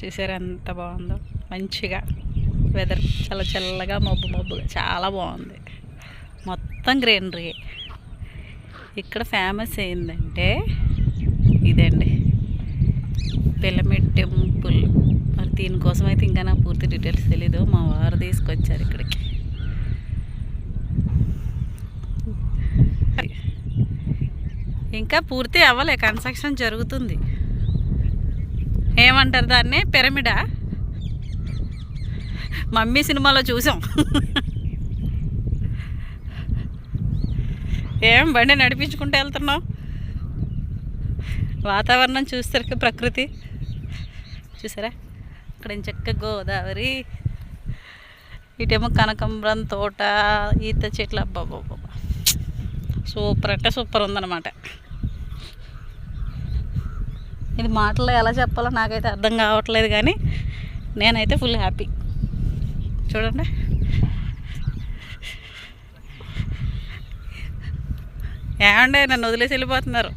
చూసారు ఎంత బాగుందో, మంచిగా వెదర్ చాలా చల్లగా మబ్బుగా చాలా బాగుంది. మొత్తం గ్రీనరీ. ఇక్కడ ఫేమస్ ఏంటంటే ఇదండి, పిరమిడ్ టెంపుల్. మరి దీనికోసం అయితే ఇంకా నాకు పూర్తి డీటెయిల్స్ తెలీదు, మా వారు తీసుకొచ్చారు ఇక్కడికి. ఇంకా పూర్తి అవ్వలే, కన్స్ట్రక్షన్ జరుగుతుంది. ఏమంటారు దాన్ని, పిరమిడా? మమ్మీ సినిమాలో చూసాం. ఏం బండి నడిపించుకుంటూ వెళ్తున్నావు? వాతావరణం చూస్తారు, ప్రకృతి చూసారా? ఇక్కడ చక్కగా గోదావరి, ఇటేమో కనకాంబరం తోట, ఈత చెట్లు. అబ్బాబ్బా, సూపర్ అంటే సూపర్ ఉందన్నమాట. ఇది మాటల్లో ఎలా చెప్పాలో నాకైతే అర్థం కావట్లేదు, కానీ నేనైతే ఫుల్ హ్యాపీ. చూడండి, ఏమండే నన్ను వదిలేసి వెళ్ళిపోతున్నారు.